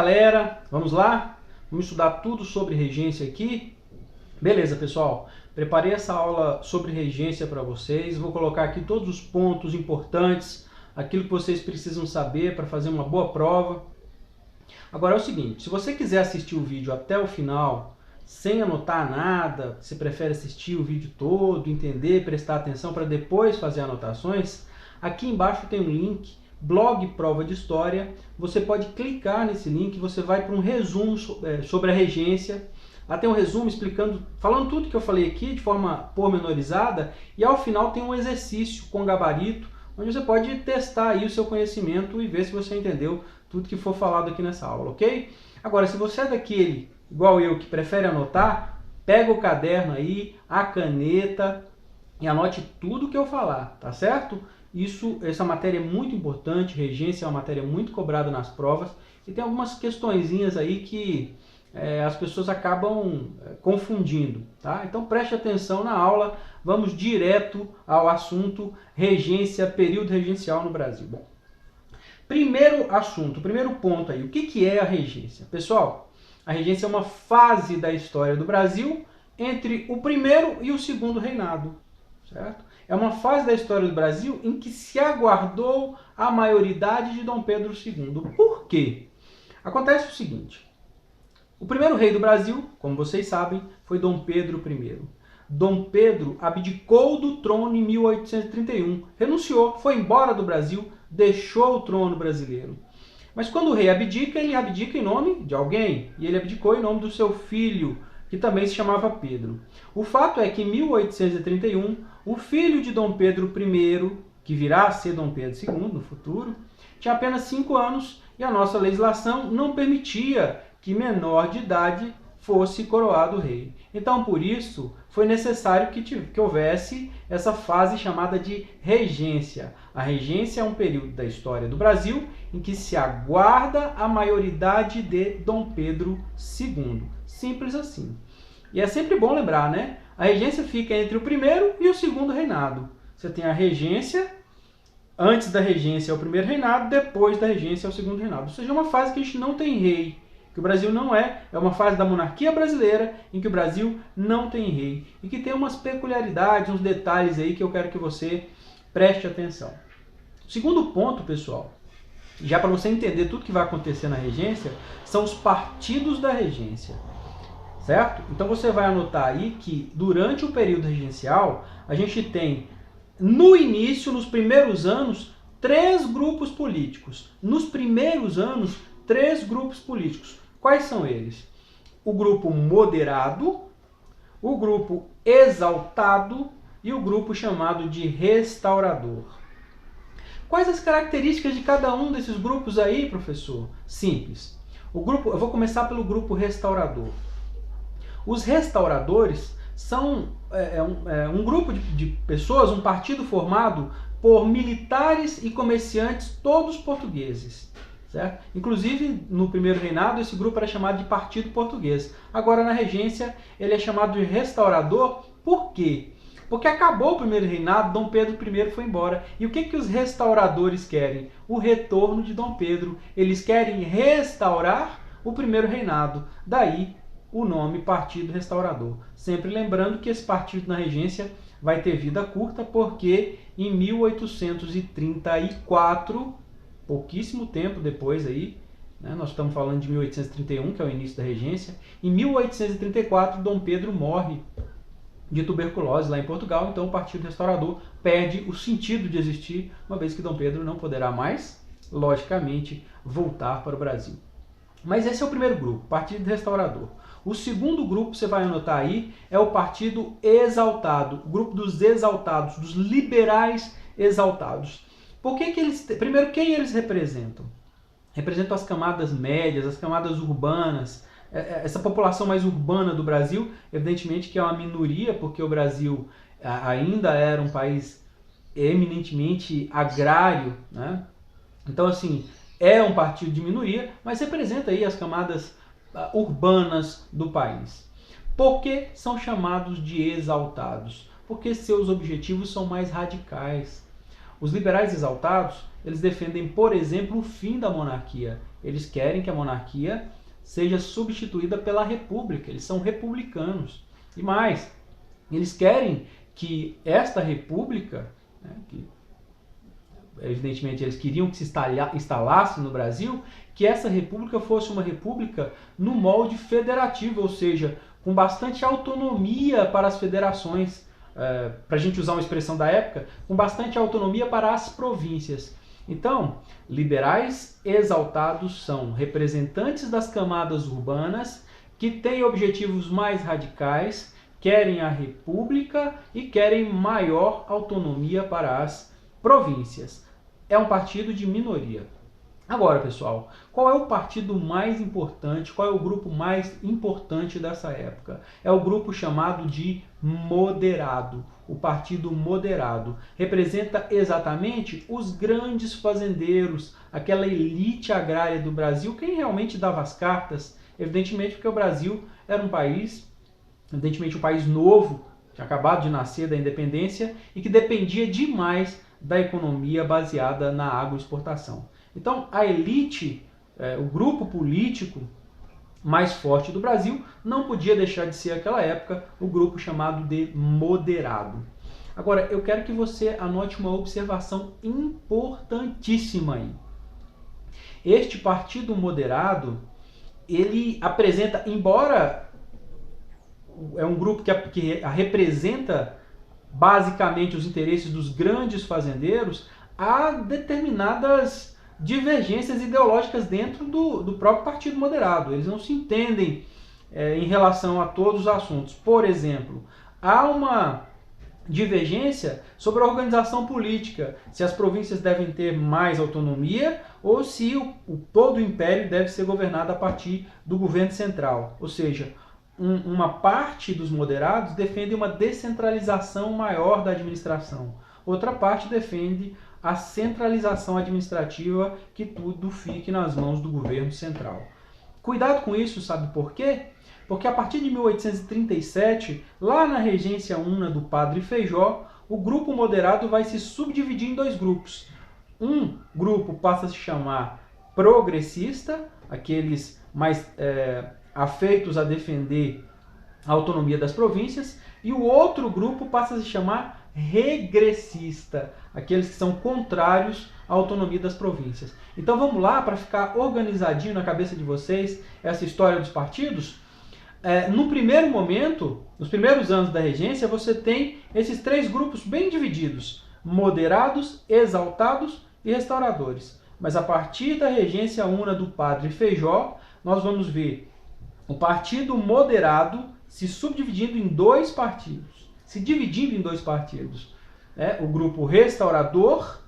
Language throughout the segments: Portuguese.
galera, vamos lá? Vamos estudar tudo sobre regência aqui? Beleza, pessoal, preparei essa aula sobre regência para vocês, vou colocar aqui todos os pontos importantes, aquilo que vocês precisam saber para fazer uma boa prova. Agora é o seguinte, se você quiser assistir o vídeo até o final, sem anotar nada, você prefere assistir o vídeo todo, entender, prestar atenção para depois fazer anotações, aqui embaixo tem um link, blog Prova de História, você pode clicar nesse link, você vai para um resumo sobre a regência, lá tem um resumo explicando, falando tudo que eu falei aqui de forma pormenorizada, e ao final tem um exercício com gabarito, onde você pode testar aí o seu conhecimento e ver se você entendeu tudo que for falado aqui nessa aula, ok? Agora, se você é daquele, igual eu, que prefere anotar, pega o caderno aí, a caneta e anote tudo que eu falar, tá certo? Essa matéria é muito importante, regência é uma matéria muito cobrada nas provas e tem algumas questõezinhas aí que as pessoas acabam confundindo, tá? Então preste atenção na aula, vamos direto ao assunto regência, período regencial no Brasil. Bom, primeiro assunto, primeiro ponto aí, o que é a regência? Pessoal, a regência é uma fase da história do Brasil entre o primeiro e o segundo reinado, certo? É uma fase da história do Brasil em que se aguardou a maioridade de Dom Pedro II. Por quê? Acontece o seguinte, o primeiro rei do Brasil, como vocês sabem, foi Dom Pedro I. Dom Pedro abdicou do trono em 1831, renunciou, foi embora do Brasil, deixou o trono brasileiro. Mas quando o rei abdica, ele abdica em nome de alguém, e ele abdicou em nome do seu filho, que também se chamava Pedro. O fato é que em 1831, o filho de Dom Pedro I, que virá a ser Dom Pedro II no futuro, tinha apenas 5 anos e a nossa legislação não permitia que menor de idade fosse coroado rei. Então, por isso, foi necessário que houvesse essa fase chamada de regência. A regência é um período da história do Brasil em que se aguarda a maioridade de Dom Pedro II. Simples assim. E é sempre bom lembrar, né? A regência fica entre o primeiro e o segundo reinado. Você tem a regência, antes da regência é o primeiro reinado, depois da regência é o segundo reinado. Ou seja, é uma fase que a gente não tem rei. Que o Brasil não é uma fase da monarquia brasileira em que o Brasil não tem rei. E que tem umas peculiaridades, uns detalhes aí que eu quero que você preste atenção. O segundo ponto, pessoal, já para você entender tudo que vai acontecer na regência, são os partidos da regência. Certo? Então você vai anotar aí que durante o período regencial, a gente tem, no início, nos primeiros anos, 3 grupos políticos. Nos primeiros anos, 3 grupos políticos. Quais são eles? O grupo moderado, o grupo exaltado e o grupo chamado de restaurador. Quais as características de cada um desses grupos aí, professor? Simples. Eu vou começar pelo grupo restaurador. Os restauradores são um grupo de pessoas, um partido formado por militares e comerciantes, todos portugueses. Certo? Inclusive, no primeiro reinado, esse grupo era chamado de Partido Português. Agora, na regência, ele é chamado de restaurador. Por quê? Porque acabou o primeiro reinado, Dom Pedro I foi embora. E o que os restauradores querem? O retorno de Dom Pedro. Eles querem restaurar o primeiro reinado. Daí o nome Partido Restaurador. Sempre lembrando que esse partido na regência vai ter vida curta, porque em 1834, pouquíssimo tempo depois aí, né, nós estamos falando de 1831, que é o início da regência, em 1834 Dom Pedro morre de tuberculose lá em Portugal, então o Partido Restaurador perde o sentido de existir, uma vez que Dom Pedro não poderá mais, logicamente, voltar para o Brasil. Mas esse é o primeiro grupo, Partido Restaurador. O segundo grupo, você vai anotar aí, é o Partido Exaltado, o grupo dos exaltados, dos liberais exaltados. Por que eles... Primeiro, quem eles representam? Representam as camadas médias, as camadas urbanas, essa população mais urbana do Brasil, evidentemente que é uma minoria, porque o Brasil ainda era um país eminentemente agrário, né? Então, assim, é um partido de minoria, mas representa aí as camadas urbanas do país. Por que são chamados de exaltados? Porque seus objetivos são mais radicais. Os liberais exaltados, eles defendem, por exemplo, o fim da monarquia. Eles querem que a monarquia seja substituída pela república. Eles são republicanos. E mais, eles querem que esta república, né, que evidentemente eles queriam que se instalasse no Brasil, que essa república fosse uma república no molde federativo, ou seja, com bastante autonomia para as federações, para a gente usar uma expressão da época, com bastante autonomia para as províncias. Então, liberais exaltados são representantes das camadas urbanas que têm objetivos mais radicais, querem a república e querem maior autonomia para as províncias. É um partido de minoria. Agora, pessoal, qual é o partido mais importante, qual é o grupo mais importante dessa época? É o grupo chamado de moderado. O Partido Moderado representa exatamente os grandes fazendeiros, aquela elite agrária do Brasil, quem realmente dava as cartas, evidentemente porque o Brasil era um país, evidentemente um país novo, tinha acabado de nascer da independência e que dependia demais da economia baseada na agroexportação. Então, a elite, o grupo político mais forte do Brasil, não podia deixar de ser, naquela época, o grupo chamado de moderado. Agora, eu quero que você anote uma observação importantíssima aí. Este partido moderado, ele apresenta, embora é um grupo que representa basicamente os interesses dos grandes fazendeiros, há determinadas divergências ideológicas dentro do próprio Partido Moderado. Eles não se entendem em relação a todos os assuntos. Por exemplo, há uma divergência sobre a organização política, se as províncias devem ter mais autonomia ou se todo o império deve ser governado a partir do governo central. Ou seja, uma parte dos moderados defende uma descentralização maior da administração. Outra parte defende a centralização administrativa, que tudo fique nas mãos do governo central. Cuidado com isso, sabe por quê? Porque a partir de 1837, lá na regência una do Padre Feijó, o grupo moderado vai se subdividir em dois grupos. Um grupo passa a se chamar progressista, aqueles mais afeitos a defender a autonomia das províncias, e o outro grupo passa a se chamar regressista, aqueles que são contrários à autonomia das províncias. Então vamos lá, para ficar organizadinho na cabeça de vocês, essa história dos partidos. No primeiro momento, nos primeiros anos da regência, você tem esses três grupos bem divididos: moderados, exaltados e restauradores. Mas a partir da regência una do Padre Feijó, nós vamos ver o Partido Moderado se subdividindo em dois partidos, se dividindo em dois partidos. O grupo restaurador,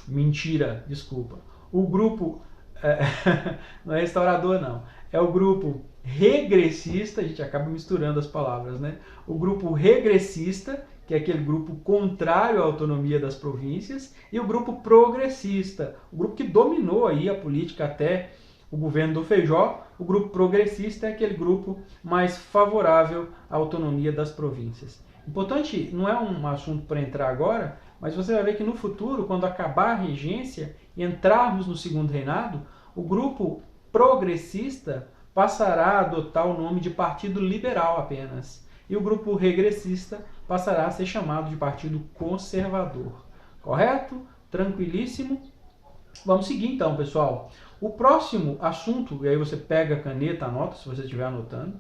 mentira, desculpa, o grupo, não é restaurador não, é o grupo regressista, a gente acaba misturando as palavras, né? O grupo regressista, que é aquele grupo contrário à autonomia das províncias, e o grupo progressista, o grupo que dominou aí a política até o governo do Feijó. O grupo progressista é aquele grupo mais favorável à autonomia das províncias. Importante, não é um assunto para entrar agora, mas você vai ver que no futuro, quando acabar a regência e entrarmos no segundo reinado, o grupo progressista passará a adotar o nome de Partido Liberal apenas. E o grupo regressista passará a ser chamado de Partido Conservador. Correto? Tranquilíssimo? Vamos seguir então, pessoal. O próximo assunto, e aí você pega a caneta, anota se você estiver anotando.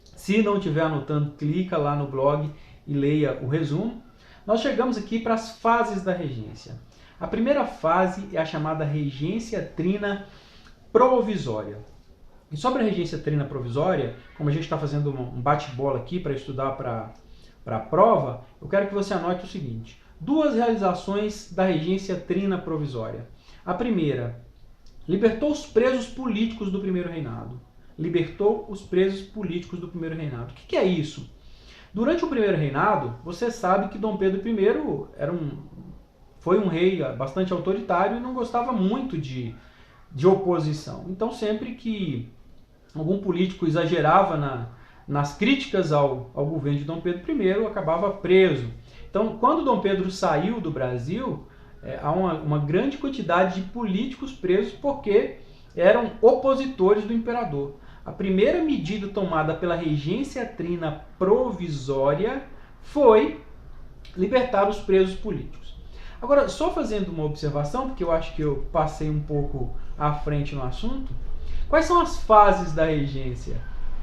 Se não estiver anotando, clica lá no blog e leia o resumo. Nós chegamos aqui para as fases da regência. A primeira fase é a chamada regência trina provisória. E sobre a regência trina provisória, como a gente está fazendo um bate-bola aqui para estudar para a prova, eu quero que você anote o seguinte: duas realizações da regência trina provisória. A primeira, libertou os presos políticos do primeiro reinado. Libertou os presos políticos do primeiro reinado. O que é isso? Durante o primeiro reinado, você sabe que Dom Pedro I foi um rei bastante autoritário e não gostava muito de oposição. Então, sempre que algum político exagerava nas críticas ao governo de Dom Pedro I, acabava preso. Então, quando Dom Pedro saiu do Brasil, há uma grande quantidade de políticos presos porque eram opositores do imperador. A primeira medida tomada pela regência trina provisória foi libertar os presos políticos. Agora, só fazendo uma observação, porque eu acho que eu passei um pouco à frente no assunto, quais são as fases da regência,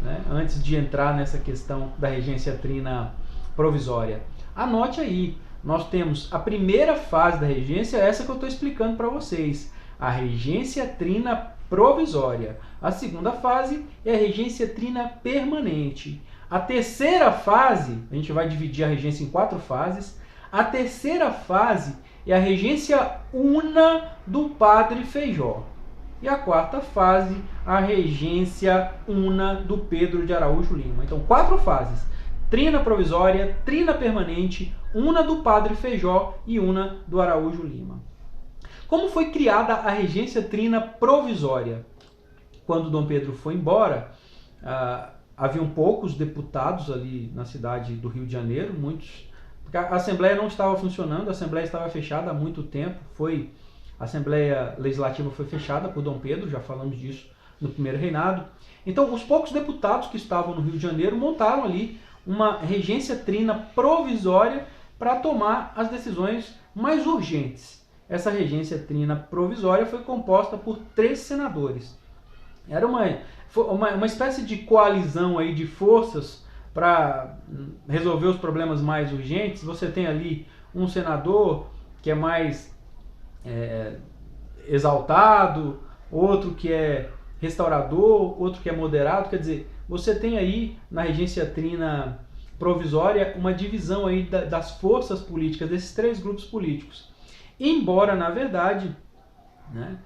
né? Antes de entrar nessa questão da regência trina provisória. Anote aí, nós temos a primeira fase da regência, essa que eu estou explicando para vocês, a regência trina provisória. A segunda fase é a regência trina permanente. A terceira fase, a gente vai dividir a regência em 4 fases, a terceira fase é a regência una do padre Feijó. E a quarta fase, a regência una do Pedro de Araújo Lima. Então, 4 fases: trina provisória, trina permanente, una do padre Feijó e una do Araújo Lima. Como foi criada a regência trina provisória? Quando Dom Pedro foi embora, haviam poucos deputados ali na cidade do Rio de Janeiro, muitos, porque a Assembleia não estava funcionando, a Assembleia estava fechada há muito tempo, a Assembleia Legislativa foi fechada por Dom Pedro, já falamos disso no primeiro reinado. Então, os poucos deputados que estavam no Rio de Janeiro montaram ali uma regência trina provisória para tomar as decisões mais urgentes. Essa regência trina provisória foi composta por 3 senadores. Era uma espécie de coalizão aí de forças para resolver os problemas mais urgentes. Você tem ali um senador que é mais exaltado, outro que é restaurador, outro que é moderado. Quer dizer, você tem aí na regência trina provisória uma divisão aí das forças políticas, desses 3 grupos políticos. Embora, na verdade, né,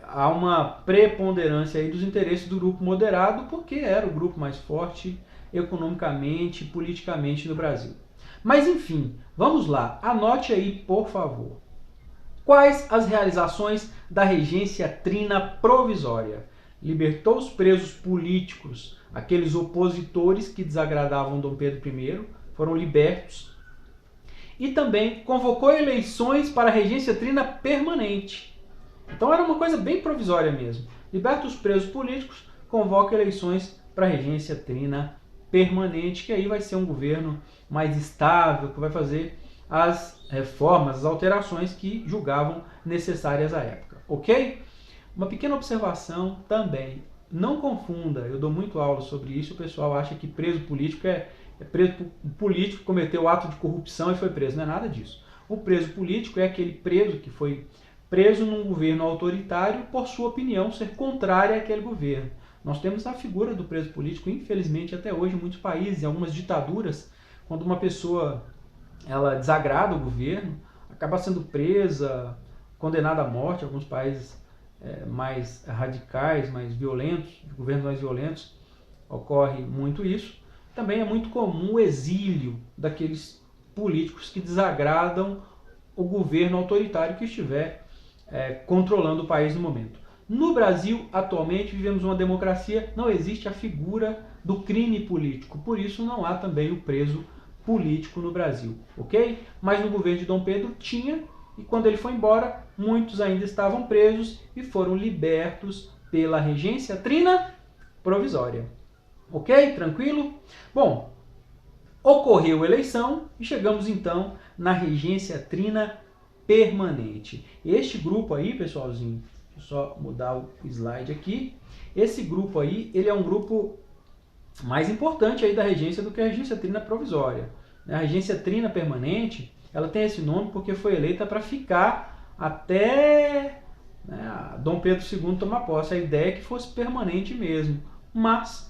há uma preponderância aí dos interesses do grupo moderado, porque era o grupo mais forte economicamente, politicamente no Brasil. Mas enfim, vamos lá, anote aí, por favor. Quais as realizações da regência trina provisória? Libertou os presos políticos, aqueles opositores que desagradavam Dom Pedro I, foram libertos. E também convocou eleições para a regência trina permanente. Então era uma coisa bem provisória mesmo. Liberta os presos políticos, convoca eleições para a regência trina permanente, que aí vai ser um governo mais estável, que vai fazer as reformas, as alterações que julgavam necessárias à época. Ok? Uma pequena observação também. Não confunda, eu dou muito aula sobre isso, o pessoal acha que preso político é preso político que cometeu ato de corrupção e foi preso. Não é nada disso. O preso político é aquele preso que foi preso num governo autoritário por sua opinião ser contrária àquele governo. Nós temos a figura do preso político, infelizmente, até hoje em muitos países, em algumas ditaduras, quando uma pessoa ela desagrada o governo, acaba sendo presa, condenada à morte. Em alguns países mais radicais, mais violentos, governos mais violentos, ocorre muito isso. Também é muito comum o exílio daqueles políticos que desagradam o governo autoritário que estiver controlando o país no momento. No Brasil, atualmente, vivemos uma democracia, não existe a figura do crime político, por isso não há também o preso político no Brasil, ok? Mas no governo de Dom Pedro tinha, e quando ele foi embora, muitos ainda estavam presos e foram libertos pela regência trina provisória. Ok? Tranquilo? Bom, ocorreu a eleição e chegamos então na regência trina permanente. Este grupo aí, pessoalzinho, deixa eu só mudar o slide aqui. Esse grupo aí, ele é um grupo mais importante aí da regência do que a regência trina provisória. A regência trina permanente, ela tem esse nome porque foi eleita para ficar até Dom Pedro II tomar posse. A ideia é que fosse permanente mesmo, mas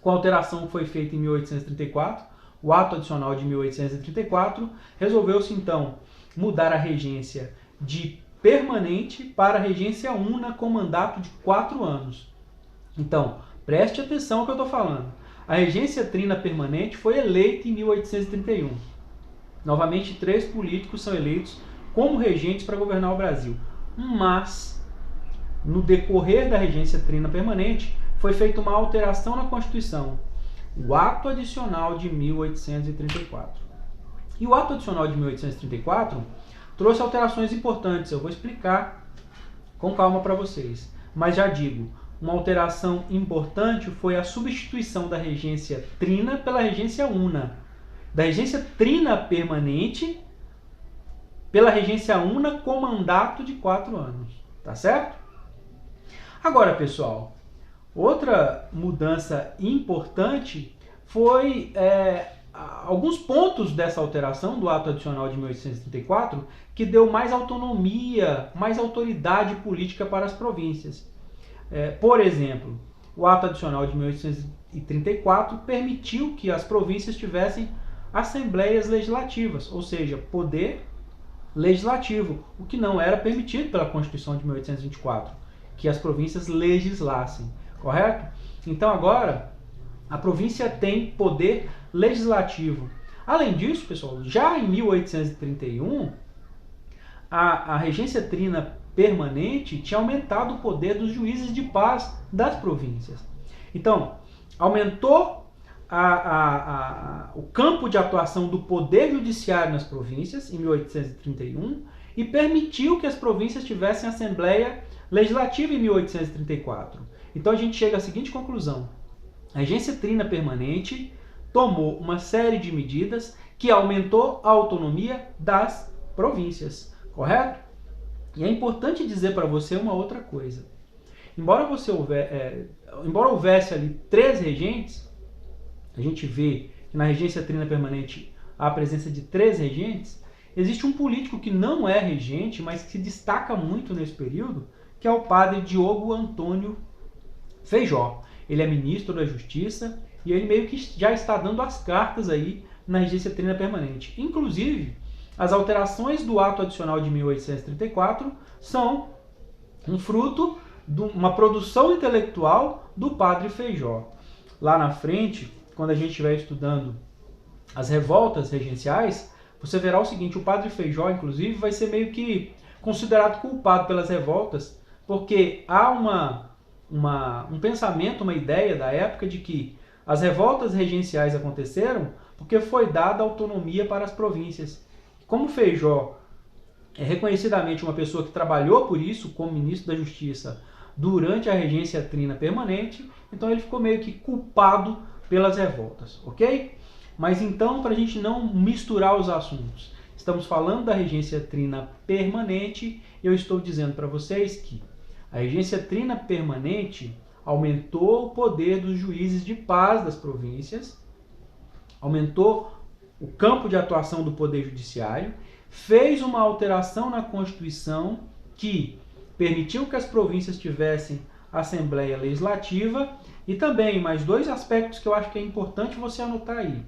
com a alteração que foi feita em 1834, o ato adicional de 1834, resolveu-se então mudar a regência de permanente para a regência una com mandato de 4 anos. Então, preste atenção ao que eu estou falando. A regência trina permanente foi eleita em 1831. Novamente, 3 políticos são eleitos como regentes para governar o Brasil. Mas, no decorrer da regência trina permanente, foi feita uma alteração na Constituição, o Ato Adicional de 1834. E o Ato Adicional de 1834 trouxe alterações importantes. Eu vou explicar com calma para vocês. Mas já digo, uma alteração importante foi a substituição da regência trina pela regência una. Da regência trina permanente pela regência una com mandato de 4 anos. Tá certo? Agora, pessoal, outra mudança importante foi alguns pontos dessa alteração do ato adicional de 1834 que deu mais autonomia, mais autoridade política para as províncias. Por exemplo, o ato adicional de 1834 permitiu que as províncias tivessem assembleias legislativas, ou seja, poder legislativo, o que não era permitido pela Constituição de 1824, que as províncias legislassem, correto? Então agora a província tem poder legislativo. Além disso, pessoal, já em 1831, a regência trina permanente tinha aumentado o poder dos juízes de paz das províncias. Então, aumentou o campo de atuação do poder judiciário nas províncias, em 1831, e permitiu que as províncias tivessem assembleia legislativa em 1834. Então a gente chega à seguinte conclusão: a regência trina permanente tomou uma série de medidas que aumentou a autonomia das províncias, correto? E é importante dizer para você uma outra coisa. Embora houvesse ali 3 regentes, a gente vê que na regência trina permanente há a presença de 3 regentes, existe um político que não é regente, mas que se destaca muito nesse período, que é o padre Diogo Antônio Feijó. Ele é ministro da Justiça e ele meio que já está dando as cartas aí na regência trina permanente. Inclusive, as alterações do ato adicional de 1834 são um fruto de uma produção intelectual do padre Feijó. Lá na frente, quando a gente estiver estudando as revoltas regenciais, você verá o seguinte: o padre Feijó, inclusive, vai ser meio que considerado culpado pelas revoltas, porque há um pensamento, uma ideia da época de que as revoltas regenciais aconteceram porque foi dada autonomia para as províncias. Como Feijó é reconhecidamente uma pessoa que trabalhou por isso como ministro da Justiça durante a regência trina permanente, então ele ficou meio que culpado pelas revoltas, ok? Mas então, para a gente não misturar os assuntos, estamos falando da regência trina permanente e eu estou dizendo para vocês que a regência trina permanente aumentou o poder dos juízes de paz das províncias, aumentou o campo de atuação do Poder Judiciário, fez uma alteração na Constituição que permitiu que as províncias tivessem Assembleia Legislativa e também mais 2 aspectos que eu acho que é importante você anotar aí.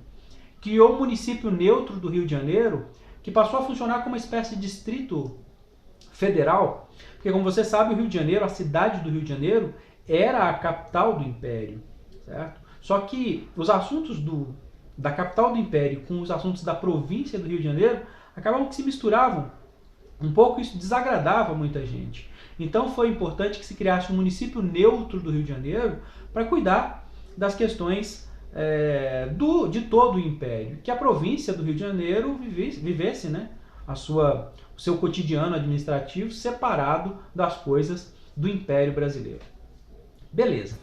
Criou o município neutro do Rio de Janeiro, que passou a funcionar como uma espécie de distrito federal, porque como você sabe, o Rio de Janeiro, a cidade do Rio de Janeiro, era a capital do Império, certo? Só que os assuntos da capital do Império com os assuntos da província do Rio de Janeiro acabavam que se misturavam. Um pouco isso desagradava muita gente. Então foi importante que se criasse um município neutro do Rio de Janeiro para cuidar das questões de todo o Império. Que a província do Rio de Janeiro vivesse, né, o seu cotidiano administrativo separado das coisas do Império Brasileiro. Beleza.